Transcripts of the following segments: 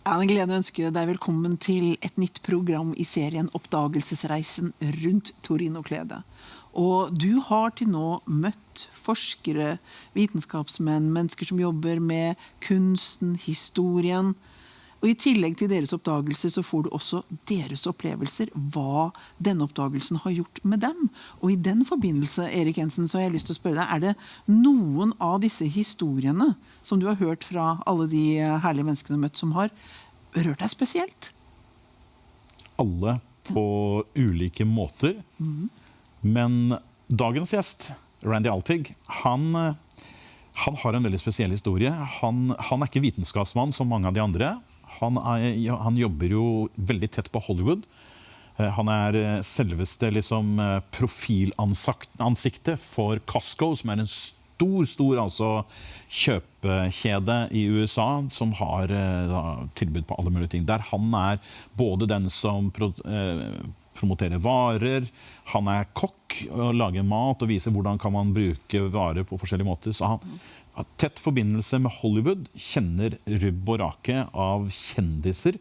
Jeg har en glede å ønske deg velkommen til et nytt program i serien Oppdagelsesreisen rundt Torinokledet. Og du har til nå møtt forskere, vitenskapsmenn, mennesker som jobber med kunsten, historien. Og i tillegg til deres oppdagelser så får du også deres opplevelser, hva denne oppdagelsen har gjort med dem. Og i den forbindelse, Erik Jensen, så har jeg lyst til å spørre deg, er det noen av disse historiene som du har hørt fra alle de herlige menneskene du har møtt som har rørt deg spesielt? Alle på ulike måter. Men dagens gjest, Randi Altig, han har en veldig spesiell historie. Han er ikke vitenskapsmann som mange av de andre. Han jobber jo veldig tett på Hollywood. Han er selveste liksom, profilansiktet for Costco, som er en stor altså, kjøpekjede i USA, som har tilbud på alle mulige ting. Der han er både den som promoterer varer, han er kokk og lager mat og viser hvordan kan man bruke varer på forskjellige måter. Så han har tett forbindelse med Hollywood, kjenner rubb og rake av kjendiser.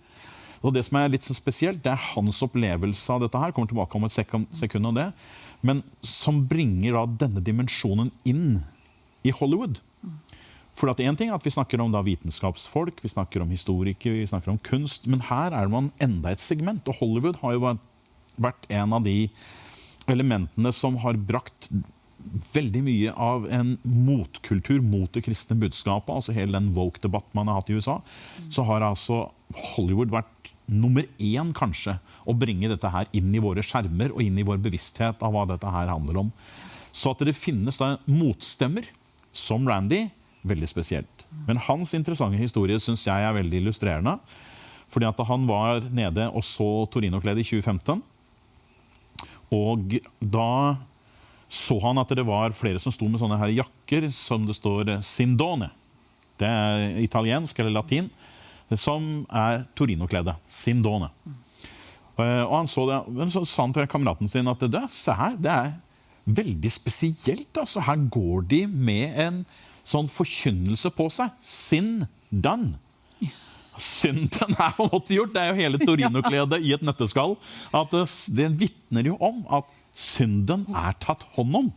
Og det som er litt så spesielt, det er hans opplevelse av dette her, kommer tilbake om et sekund av det, men som bringer da denne dimensjonen inn i Hollywood. For at en ting er at vi snakker om da vitenskapsfolk, vi snakker om historikere, vi snakker om kunst, men her er man enda et segment, og Hollywood har jo vært en av de elementene som har brakt veldig mye av en motkultur mot det kristne budskapet, altså hele den woke-debatt man har hatt i USA, så har altså Hollywood vært nummer 1 kanskje, å bringe dette her inn i våre skjermer og inn i vår bevissthet av hva dette her handler om. Så at det finnes da motstemmer, som Randi, veldig spesielt. Men hans interessante historie synes jeg er veldig illustrerende, fordi at han var nede og så Torinokledet i 2015, og da så han at det var flere som sto med sånne her jakker som det står Sindone. Det er italiensk eller latin, som er Torinokledet, Sindone. Og han så det, men så sa han til kameraten sin at det er veldig spesielt. Altså. Her går de med en sånn forkynnelse på seg. Sindan. Synden er på en måte gjort. Det er jo hele Torinokledet i et nøtteskall. At det vitner jo om at synden er tatt hånd om.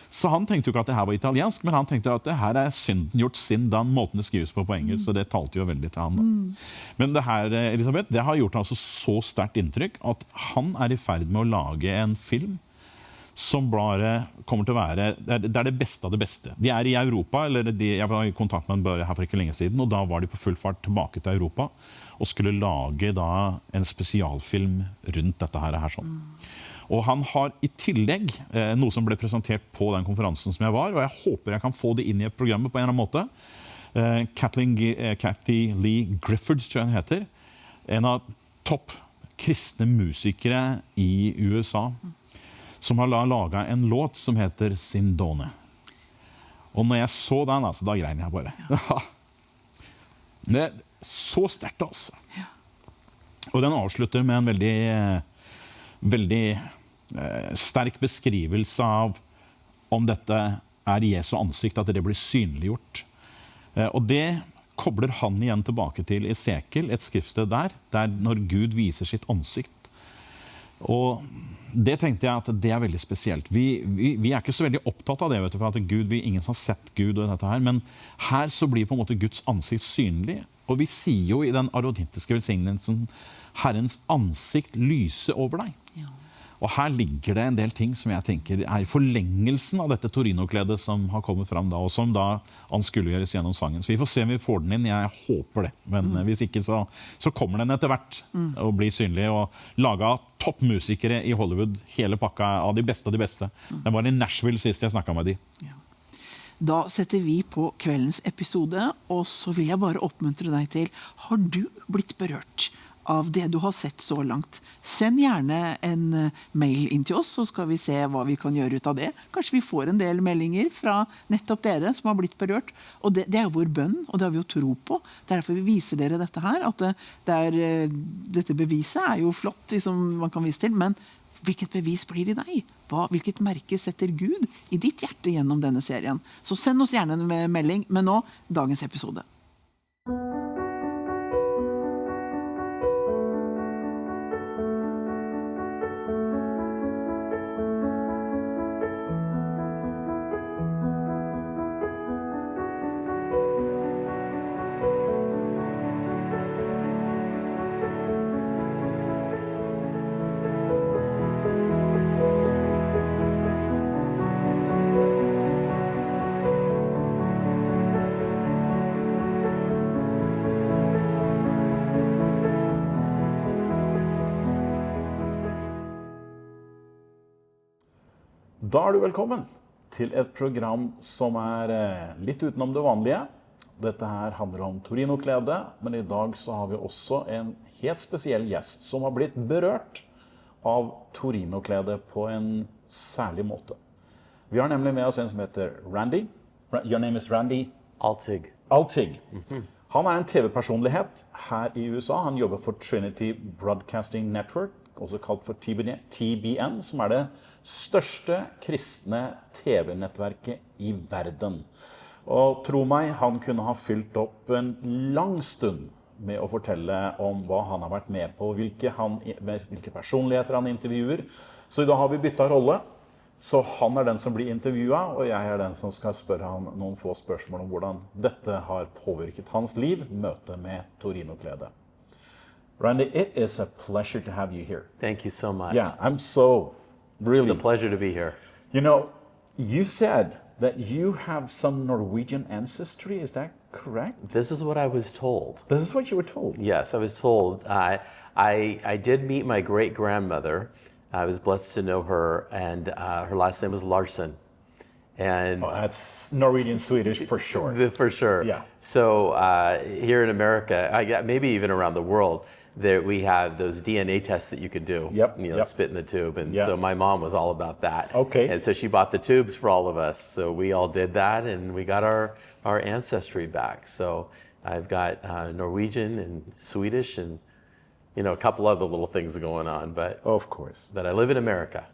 Så han tenkte jo ikke at det her var italiensk, men han tenkte at det her er synden gjort sindan, måten det skrives på engelsk, så det talte jo veldig til han. Men det her, Elisabeth, det har gjort altså så sterkt inntrykk at han er i ferd med å lage en film som bare kommer til å være, det er det beste av det beste. De er i Europa, jeg var i kontakt med dem bare her for ikke lenge siden, og da var de på full fart tilbake til Europa, og skulle lage da en spesialfilm rundt dette her sånn. Og han har i tillegg noe som ble presentert på den konferansen som jeg var, og jeg håper jeg kan få det inn i et program på en eller annen måte. Kathy Lee Griffiths, tror jeg hun heter, en av topp kristne musikere i USA, som har laget en låt som heter Sindone. Og når jeg så den, altså, da grein jeg bare. Ja. Det er så sterkt, altså. Og den avslutter med en veldig sterk beskrivelse av om dette er Jesu ansikt, at det blir synliggjort. Og det kobler han igjen tilbake til Esekiel, et skriftsted der når Gud viser sitt ansikt. Og det tenkte jeg at det er veldig spesielt. Vi er ikke så veldig opptatt av det, vet du, for at Gud, ingen som har sett Gud og dette her, men her så blir på en måte Guds ansikt synlig. Og vi sier jo i den arodintiske velsignelsen, Herrens ansikt lyser over deg. Ja. Og her ligger det en del ting som jeg tenker er i forlengelsen av dette Torinokledet som har kommet fram da, og som da anskueliggjøres gjennom sangen. Så vi får se om vi får den inn, jeg håper det. Men hvis ikke så kommer den etter hvert og blir synlig, og laget av toppmusikere i Hollywood, hele pakka av de beste av de beste. Det var i Nashville sist jeg snakket med de. Ja. Da setter vi på kveldens episode, og så vil jeg bare oppmuntre deg til, har du blitt berørt av det du har sett så langt? Send gjerne en mail inn til oss, så skal vi se hva vi kan gjøre ut av det. Kanskje vi får en del meldinger fra nettopp dere som har blitt berørt. Og det er jo vår bønn, og det har vi jo tro på. Derfor vi viser dere dette her, at dette beviset er jo flott, som man kan vise til, men hvilket bevis blir det i deg? Hvilket merke setter Gud i ditt hjerte gjennom denne serien? Så send oss gjerne en melding, men nå, dagens episode. Da er du velkommen til et program som litt utenom det vanlige. Dette her handler om Torinokledet, men i dag så har vi også en helt spesiell gjest som har blitt berørt av Torinokledet på en særlig måte. Vi har nemlig med oss en som heter Randi. Your name is Randi Altig. Altig. Han en TV-personlighet her i USA. Han jobber for Trinity Broadcasting Network, også kalt for TBN, som det største kristne TV-nettverket i verden. Og tro meg, han kunne ha fylt opp en lang stund med å fortelle om hva han har vært med på, hvilke personligheter han intervjuer. Så i dag har vi byttet rolle. Så han den som blir intervjuet, og jeg den som skal spørre han noen få spørsmål om hvordan dette har påvirket hans liv, møtet med Torinokledet. Randi, it is a pleasure to have you here. Thank you so much. Yeah, I'm so really... It's a pleasure to be here. You know, you said that you have some Norwegian ancestry, is that correct? This is what I was told. This is what you were told? Yes, I was told. I did meet my great-grandmother. I was blessed to know her, and her last name was Larson. And that's Norwegian Swedish for sure. For sure. Yeah. So here in America, maybe even around the world, we have those DNA tests that you could do. Yep. You know, spit in the tube. And yep. so my mom was all about that. Okay. And so she bought the tubes for all of us. So we all did that, and we got our ancestry back. So I've got Norwegian and Swedish and, you know, a couple other little things going on. But of course. But I live in America.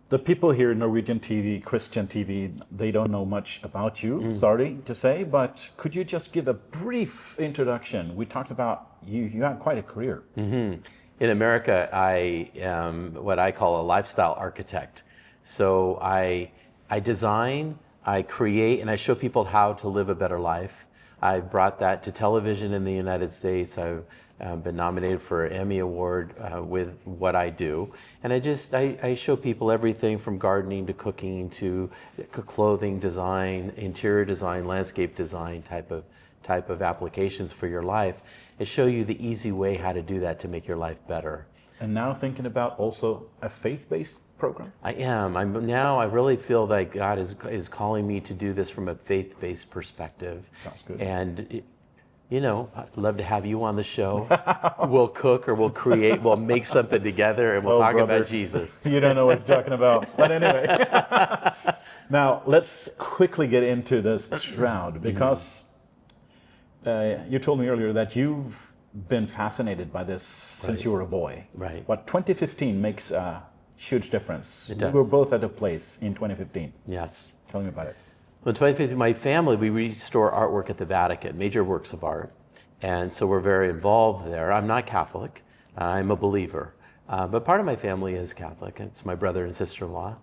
The people here in Norwegian TV, Christian TV, they don't know much about you, sorry to say, but could you just give a brief introduction? We talked about you had quite a career. In America, I am what I call a lifestyle architect. So I design, I create, and I show people how to live a better life. I've brought that to television in the United States. I've been nominated for an Emmy Award with what I do. And I show people everything from gardening to cooking to clothing design, interior design, landscape design type of applications for your life. I show you the easy way how to do that to make your life better. And now thinking about also a faith-based program? I am. I really feel like God is calling me to do this from a faith-based perspective. Sounds good. And you know, I'd love to have you on the show. We'll cook or we'll create, we'll make something together and we'll talk about Jesus. You don't know what you're talking about. But anyway. Now, let's quickly get into this shroud because you told me earlier that you've been fascinated by this since you were a boy. Right. But 2015 makes a huge difference. It does. We were both at a place in 2015. Yes. Tell me about it. Well, in 2015, my family, we restore artwork at the Vatican, major works of art. And so we're very involved there. I'm not Catholic. I'm a believer. But part of my family is Catholic. It's my brother and sister-in-law.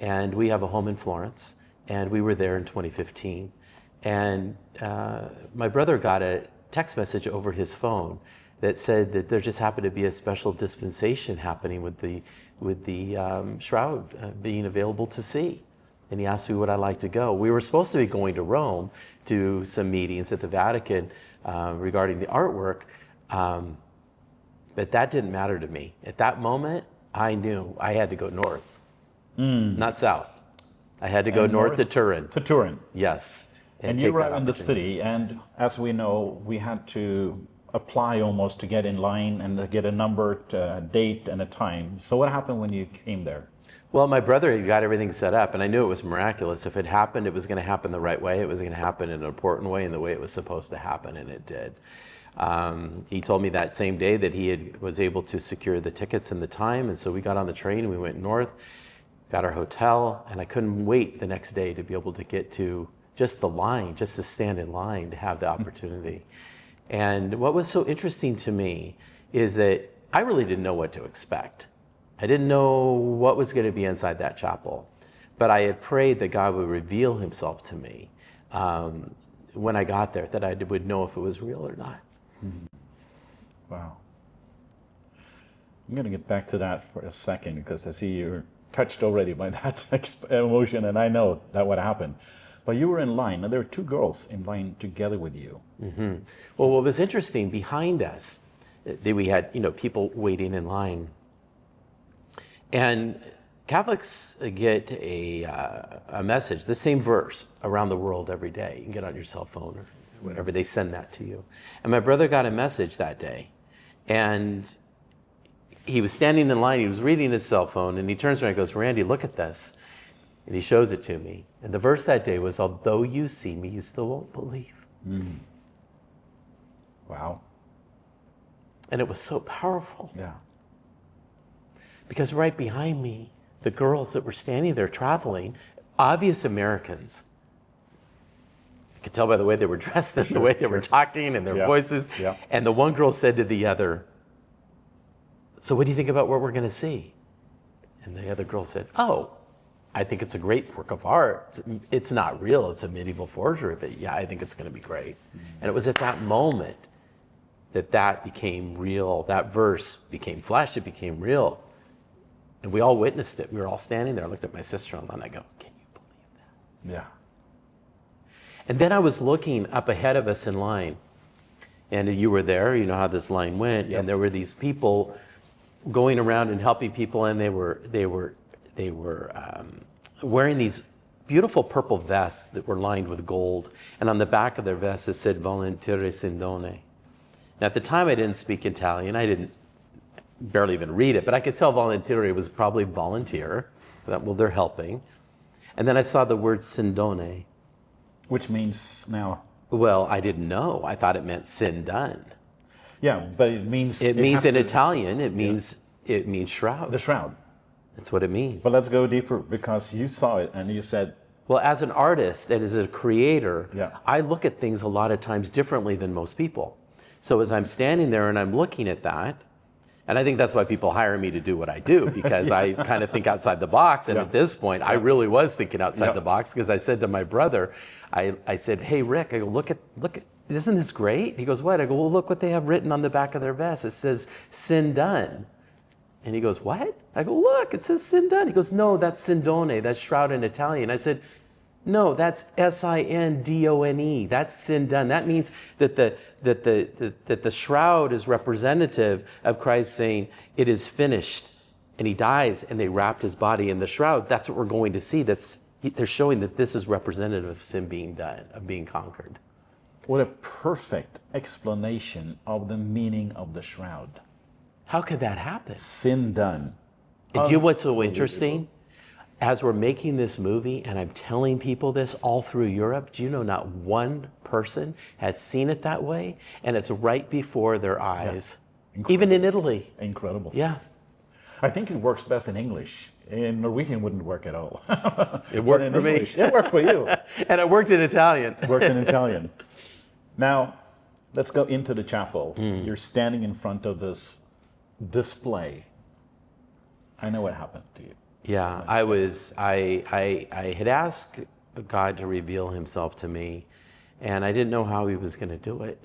And we have a home in Florence. And we were there in 2015. And my brother got a text message over his phone that said that there just happened to be a special dispensation happening with the shroud being available to see. And he asked me would I like to go. We were supposed to be going to Rome to some meetings at the Vatican regarding the artwork, but that didn't matter to me. At that moment, I knew I had to go north, not south. I had to go north to Turin. To Turin. Yes. And you were in the city, and as we know, we had to apply almost to get in line and get a number, a date, and a time. So what happened when you came there? Well, my brother had got everything set up, and I knew it was miraculous. If it happened, it was going to happen the right way. It was going to happen in an important way and the way it was supposed to happen, and it did. He told me that same day that he was able to secure the tickets and the time, and so we got on the train and we went north, got our hotel, and I couldn't wait the next day to be able to get to just the line, just to stand in line to have the opportunity. And what was so interesting to me is that I really didn't know what to expect. I didn't know what was going to be inside that chapel, but I had prayed that God would reveal himself to me when I got there, that I would know if it was real or not. Wow. I'm going to get back to that for a second because I see you're touched already by that emotion, and I know that what happened. But you were in line, and there were two girls in line together with you. Well, what was interesting, behind us, we had people waiting in line. And Catholics get a message, the same verse, around the world every day. You can get on your cell phone or whatever, they send that to you. And my brother got a message that day. And he was standing in line, he was reading his cell phone, and he turns around and goes, Randy, look at this. And he shows it to me. And the verse that day was, although you see me, you still won't believe. Mm. Wow. And it was so powerful. Yeah. Because right behind me, the girls that were standing there traveling, obvious Americans. I could tell by the way they were dressed and the way they were talking and their voices. Yeah. And the one girl said to the other, so what do you think about what we're going to see? And the other girl said, oh, I think it's a great work of art. It's not real, it's a medieval forgery, but yeah, I think it's going to be great. And it was at that moment that became real. That verse became flesh, it became real. And we all witnessed it. We were all standing there. I looked at my sister-in-law and I go, can you believe that? Yeah. And then I was looking up ahead of us in line. And you were there, you know how this line went. Yep. And there were these people going around and helping people, and they were wearing these beautiful purple vests that were lined with gold. And on the back of their vests it said, Volentieri Sindone. And at the time I didn't speak Italian. I didn't barely even read it, but I could tell volentieri was probably volunteer. Well, they're helping. And then I saw the word Sindone. Which means now? Well, I didn't know. I thought it meant sin done. Yeah, but it means... It means in Italian, it means shroud. The shroud. That's what it means. But let's go deeper, because you saw it and you said... Well, as an artist and as a creator, Yeah. I look at things a lot of times differently than most people. So as I'm standing there and I'm looking at that, and I think that's why people hire me to do what I do, because I kind of think outside the box. And at this point, I really was thinking outside the box, because I said to my brother, I said, hey, Rick, I go, look at, isn't this great? He goes, what? I go, well, look what they have written on the back of their vest. It says, sin done. And he goes, what? I go, look, it says sin done. He goes, no, that's Sindone, that's shroud in Italian. I said, no, that's Sindone. That's sin done. That means that the shroud is representative of Christ saying, it is finished. And he dies, and they wrapped his body in the shroud. That's what we're going to see. They're showing that this is representative of sin being done, of being conquered. What a perfect explanation of the meaning of the shroud. How could that happen? Sin done. And do you know what's so interesting? As we're making this movie, and I'm telling people this all through Europe, do you know not one person has seen it that way? And it's right before their eyes. Yeah. Even in Italy. Incredible. Yeah. I think it works best in English. In Norwegian, wouldn't work at all. It worked for me. It worked for you. And it worked in Italian. It worked in Italian. Now, let's go into the chapel. You're standing in front of this display. I know what happened to you. Yeah, I had asked God to reveal himself to me, and I didn't know how he was going to do it.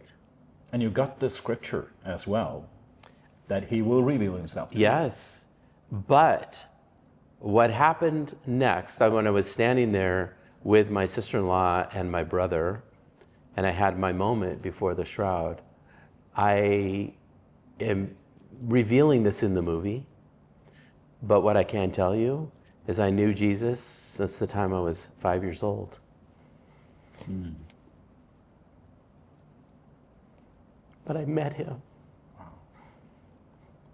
And you got the scripture as well, that he will reveal himself to you. Yes, but what happened next, when I was standing there with my sister-in-law and my brother, and I had my moment before the shroud, I am revealing this in the movie. But what I can tell you is I knew Jesus since the time I was 5 years old. But I met him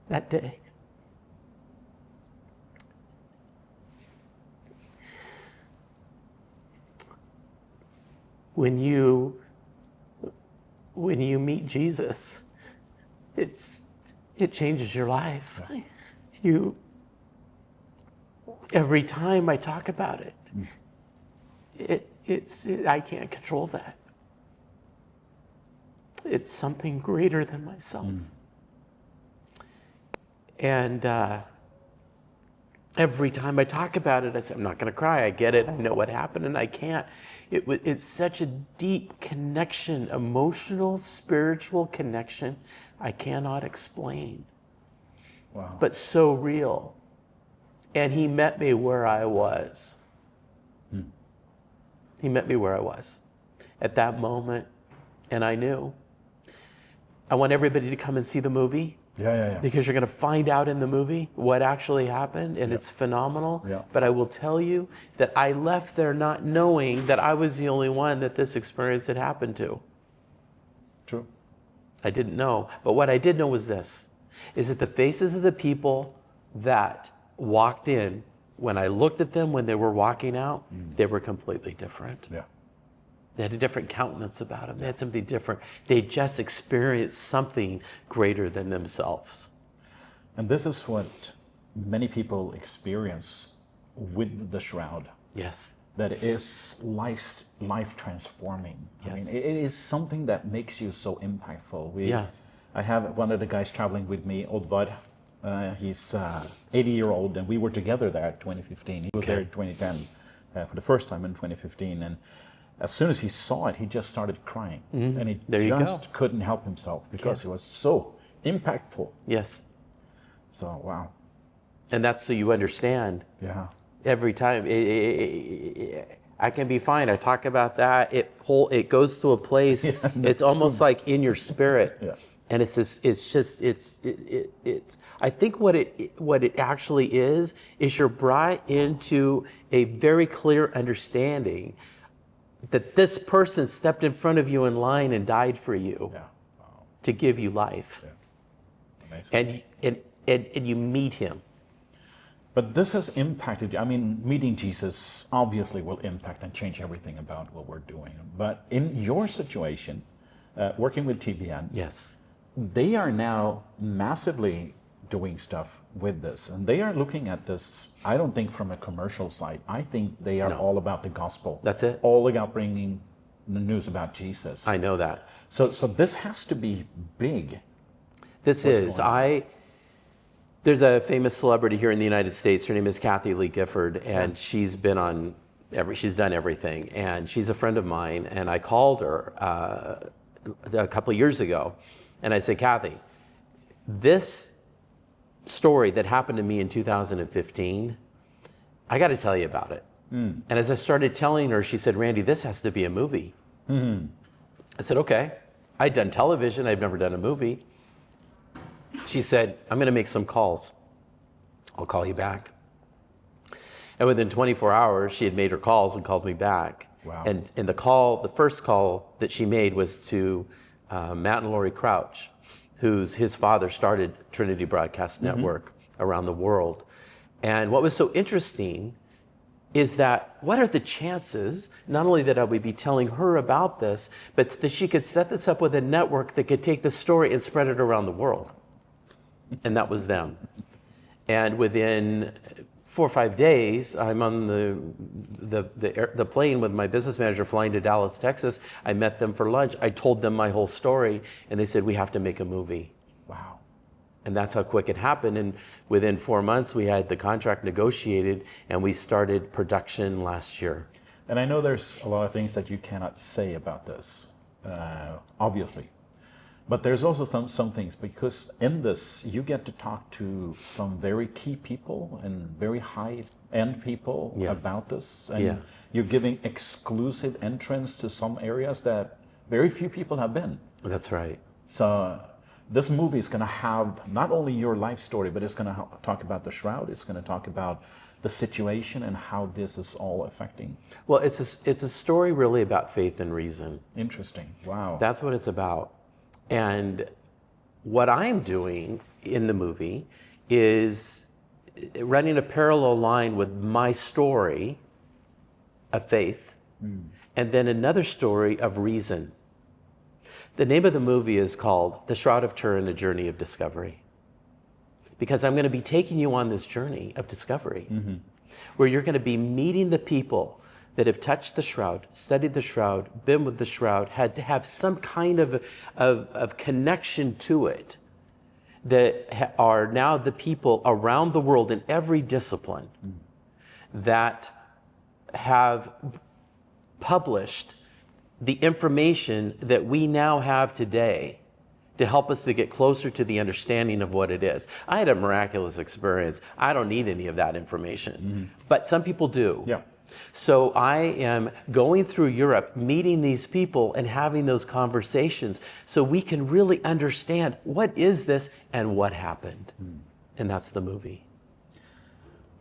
that day. When you meet Jesus, it changes your life. Every time I talk about it, I can't control that. It's something greater than myself. And every time I talk about it, I say, I'm not going to cry. I get it. I know what happened, and I can't. It's such a deep connection, emotional, spiritual connection, I cannot explain. Wow. But so real. And he met me where I was. He met me where I was at that moment, and I knew. I want everybody to come and see the movie. Yeah. Because you're going to find out in the movie what actually happened, and it's phenomenal. Yeah. But I will tell you that I left there not knowing that I was the only one that this experience had happened to. True. I didn't know. But what I did know was this, is that the faces of the people that walked in, when I looked at them when they were walking out, they were completely different. Yeah. They had a different countenance about them. They had something different. They just experienced something greater than themselves. And this is what many people experience with the shroud. Yes. That is life transforming. Yes. I mean, it is something that makes you so impactful. Yeah. I have one of the guys traveling with me, Oddvar. He's 80-year-old, and we were together there at 2015. He was there in 2010 for the first time in 2015. And as soon as he saw it, he just started crying. And he just couldn't help himself because it was so impactful. Yes. So, wow. And that's so you understand. Yeah. Every time. I can be fine. I talk about that. It goes to a place. It's almost like in your spirit. Yeah. And it's I think what it actually is you're brought into a very clear understanding that this person stepped in front of you in line and died for you to give you life. Yeah. Amazing. And you meet him. But this has impacted, I mean, meeting Jesus obviously will impact and change everything about what we're doing. But in your situation, working with TBN, Yes. they are now massively doing stuff with this. And they are looking at this, I don't think from a commercial side. I think they are all about the gospel. That's it. All about bringing the news about Jesus. I know that. So this has to be big. This is. There's a famous celebrity here in the United States. Her name is Kathy Lee Gifford, and she's been on she's done everything. And she's a friend of mine, and I called her a couple of years ago, and I said, Kathy, this story that happened to me in 2015, I got to tell you about it. And as I started telling her, she said, Randy, this has to be a movie. I said, okay. I'd done television. I've never done a movie. She said, I'm going to make some calls. I'll call you back. And within 24 hours, she had made her calls and called me back. Wow. And the first call that she made was to Matt and Lori Crouch, his father started Trinity Broadcast Network around the world. And what was so interesting is that what are the chances, not only that I would be telling her about this, but that she could set this up with a network that could take the story and spread it around the world. And that was them. And within 4 or 5 days, I'm on the plane with my business manager flying to Dallas, Texas. I met them for lunch. I told them my whole story, and they said, we have to make a movie. Wow. And that's how quick it happened. And within 4 months, we had the contract negotiated, and we started production last year. And I know there's a lot of things that you cannot say about this, obviously. But there's also some things, because in this, you get to talk to some very key people and very high-end people about this. And you're giving exclusive entrance to some areas that very few people have been. That's right. So this movie is going to have not only your life story, but it's going to talk about the shroud. It's going to talk about the situation and how this is all affecting. Well, it's a story really about faith and reason. Interesting. Wow. That's what it's about. And what I'm doing in the movie is running a parallel line with my story of faith and then another story of reason. The name of the movie is called The Shroud of Turin, A Journey of Discovery. Because I'm going to be taking you on this journey of discovery where you're going to be meeting the people that have touched the shroud, studied the shroud, been with the shroud, had to have some kind of connection to it, that are now the people around the world in every discipline that have published the information that we now have today to help us to get closer to the understanding of what it is. I had a miraculous experience. I don't need any of that information, but some people do. Yeah. So I am going through Europe, meeting these people and having those conversations so we can really understand what is this and what happened. And that's the movie.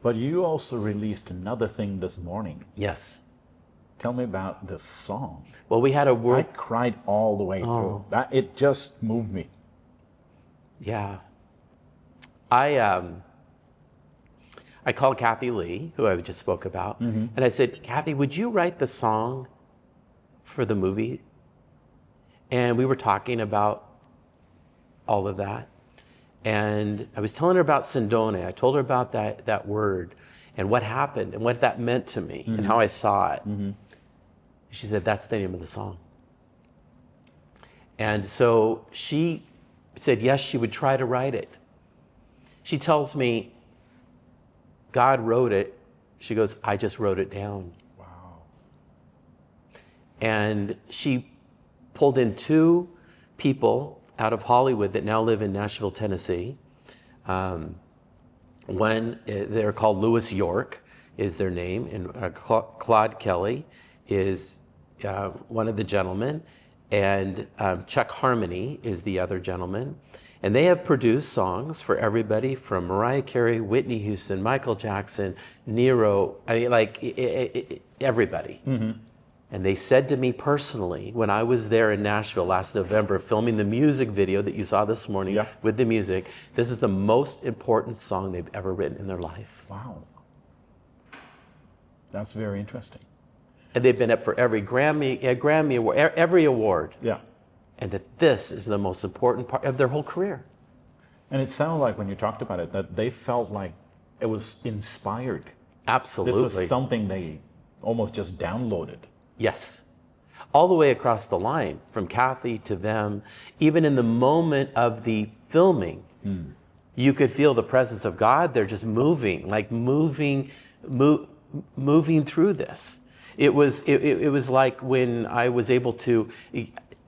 But you also released another thing this morning. Yes. Tell me about this song. Well, we had a I world... cried all the way through. It just moved me. Yeah. I called Kathy Lee, who I just spoke about, and I said, Kathy, would you write the song for the movie? And we were talking about all of that. And I was telling her about Sindone. I told her about that word and what happened and what that meant to me and how I saw it. She said, that's the name of the song. And so she said, yes, she would try to write it. She tells me, God wrote it. She goes, I just wrote it down. Wow. And she pulled in 2 people out of Hollywood that now live in Nashville, Tennessee. One, they're called Lewis York, is their name, and Claude Kelly is one of the gentlemen, and Chuck Harmony is the other gentleman. And they have produced songs for everybody from Mariah Carey, Whitney Houston, Michael Jackson, Nero, I mean, like everybody. And they said to me personally, when I was there in Nashville last November filming the music video that you saw this morning with the music, this is the most important song they've ever written in their life. Wow. That's very interesting. And they've been up for every Grammy award, every award. Yeah. And that this is the most important part of their whole career. And it sounded like when you talked about it, that they felt like it was inspired. Absolutely. This was something they almost just downloaded. Yes. All the way across the line, from Kathy to them, even in the moment of the filming, you could feel the presence of God. They're just moving, like moving through this. It was like when I was able to,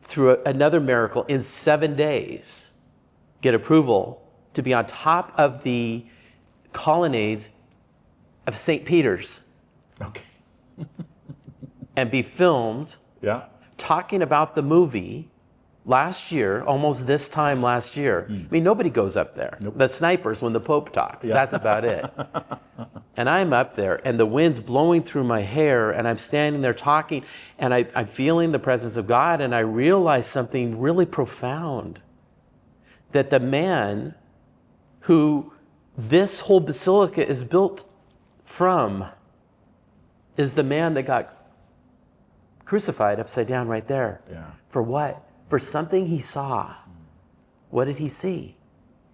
through another miracle, in 7 days, get approval to be on top of the colonnades of St. Peter's. Okay. And be filmed talking about the movie last year, almost this time last year. I mean, nobody goes up there. Nope. The snipers when the Pope talks, that's about it. And I'm up there and the wind's blowing through my hair and I'm standing there talking and I'm feeling the presence of God and I realize something really profound. That the man who this whole basilica is built from is the man that got crucified upside down right there. Yeah. For what? For something he saw. What did he see?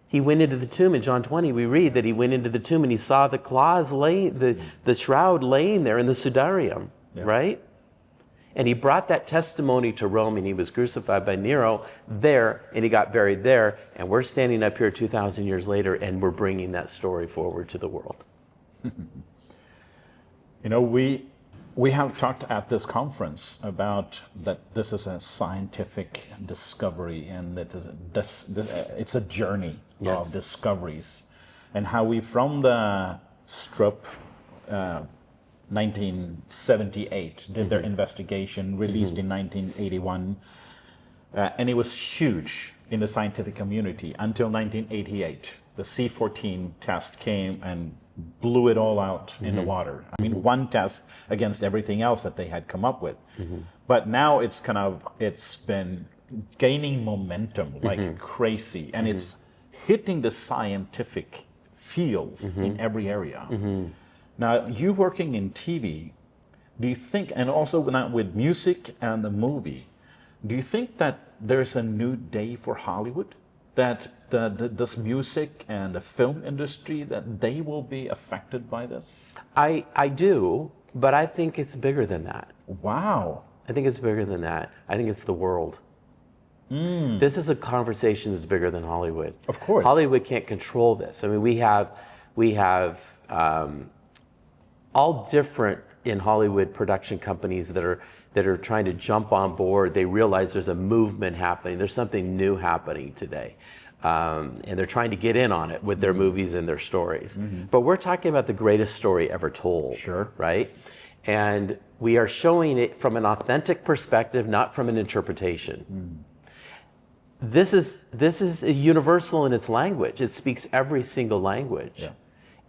He went into the tomb in John 20. We read that he went into the tomb and he saw the claws the shroud laying there in the sudarium, right? And he brought that testimony to Rome and he was crucified by Nero there and he got buried there. And we're standing up here 2,000 years later and we're bringing that story forward to the world. You know, we have talked at this conference about that this is a scientific discovery and that it's a journey of discoveries, and how we from the strip 1978 did their investigation, released in 1981, and it was huge in the scientific community until 1988. The C14 test came and blew it all out in the water. I mean, one test against everything else that they had come up with. But now it's been gaining momentum like crazy, and it's hitting the scientific fields in every area. Now, you working in TV, do you think, and also now with music and the movie, do you think that there's a new day for Hollywood? That this music and the film industry, that they will be affected by this? I do, but I think it's bigger than that. Wow. I think it's bigger than that. I think it's the world. This is a conversation that's bigger than Hollywood. Of course. Hollywood can't control this. I mean, we have all different in Hollywood production companies that are trying to jump on board. They realize there's a movement happening. There's something new happening today. And they're trying to get in on it with their movies and their stories. But we're talking about the greatest story ever told, right? And we are showing it from an authentic perspective, not from an interpretation. This is universal in its language. It speaks every single language. Yeah.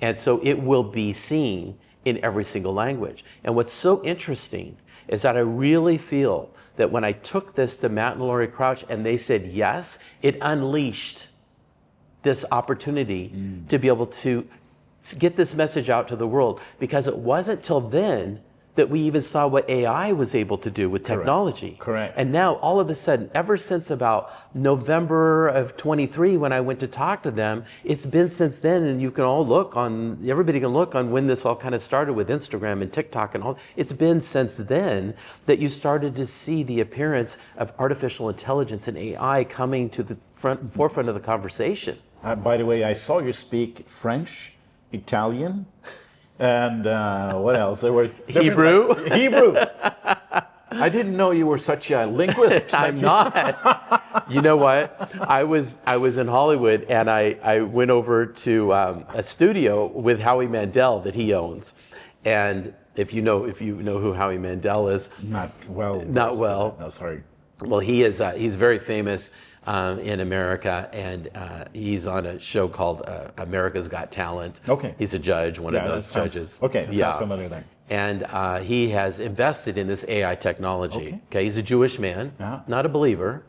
And so it will be seen in every single language. And what's so interesting is that I really feel that when I took this to Matt and Lori Crouch and they said yes, it unleashed this opportunity to be able to get this message out to the world, because it wasn't till then that we even saw what AI was able to do with technology. Correct. And now all of a sudden, ever since about November of 23, when I went to talk to them, it's been since then, and you can all look on, everybody can look on when this all kind of started with Instagram and TikTok and all. It's been since then that you started to see the appearance of artificial intelligence and AI coming to the forefront of the conversation. By the way, I saw you speak French, Italian, and what else? There were Hebrew. Hebrew. I didn't know you were such a linguist. I'm not. You know what? I was in Hollywood, and I went over to a studio with Howie Mandel that he owns, and if you know who Howie Mandel is, Not well. No, sorry. Well, he's very famous in America, and he's on a show called America's Got Talent. Okay. He's a judge, one of those judges. Okay, that sounds familiar then. And he has invested in this AI technology. Okay, he's a Jewish man, not a believer,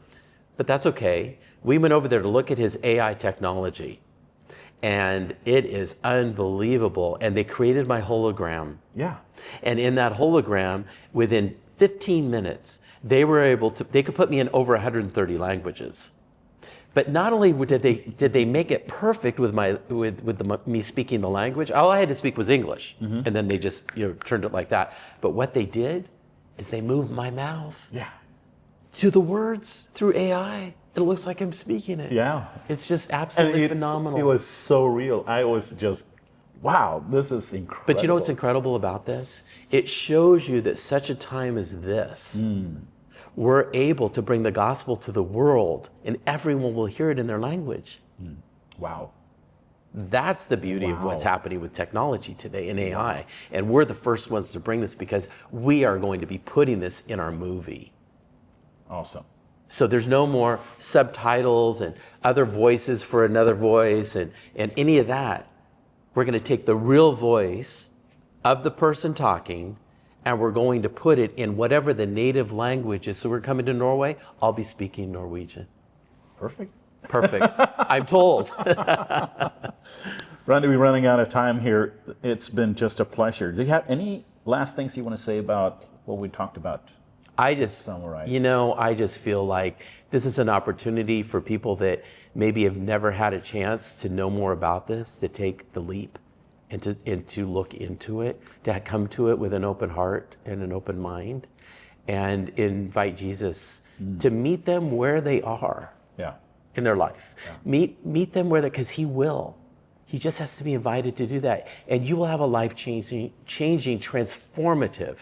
but that's okay. We went over there to look at his AI technology, and it is unbelievable. And they created my hologram. Yeah. And in that hologram, within 15 minutes, they could put me in over 130 languages. But not only did they make it perfect with me speaking the language. All I had to speak was English, and then they just turned it like that. But what they did is they moved my mouth to the words through AI. It looks like I'm speaking it. Yeah. It's just absolutely phenomenal. It was so real. I was just, wow, this is incredible. But you know what's incredible about this? It shows you that such a time as this, we're able to bring the gospel to the world, and everyone will hear it in their language. Wow. That's the beauty of what's happening with technology today in AI. And we're the first ones to bring this because we are going to be putting this in our movie. Awesome. So there's no more subtitles and other voices for another voice and any of that. We're going to take the real voice of the person talking, and we're going to put it in whatever the native language is. So we're coming to Norway, I'll be speaking Norwegian. Perfect. I'm told. Randi, we're running out of time here. It's been just a pleasure. Do you have any last things you want to say about what we talked about? I just feel like this is an opportunity for people that maybe have never had a chance to know more about this, to take the leap and to look into it, to come to it with an open heart and an open mind, and invite Jesus to meet them where they are in their life. Meet them where because he will. He just has to be invited to do that. And you will have a life-changing, transformative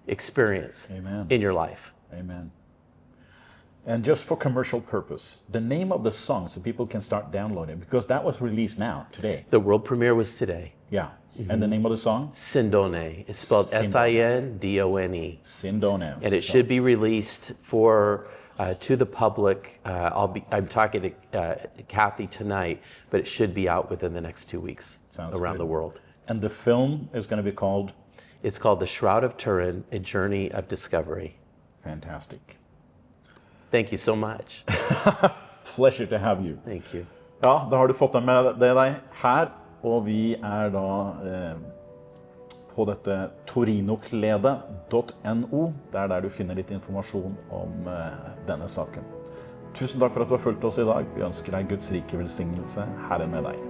experience in your life. Amen. And just for commercial purpose, the name of the song so people can start downloading, because that was released today. The world premiere was today. Yeah. And the name of the song? Sindone. It's spelled Sindone. Sindone. And it should be released to the public. I'm talking to Kathy tonight, but it should be out within the next 2 weeks around the world. And the film is going to be called? It's called The Shroud of Turin, A Journey of Discovery. Fantastic. Thank you so much. Pleasure to have you. Thank you. Ja, da har du fått med deg her, og vi da på dette torinokledet.no. Det der du finner litt informasjon om denne saken. Tusen takk for at du har fulgt oss i dag. Vi ønsker deg Guds rike velsignelse. Herren med deg.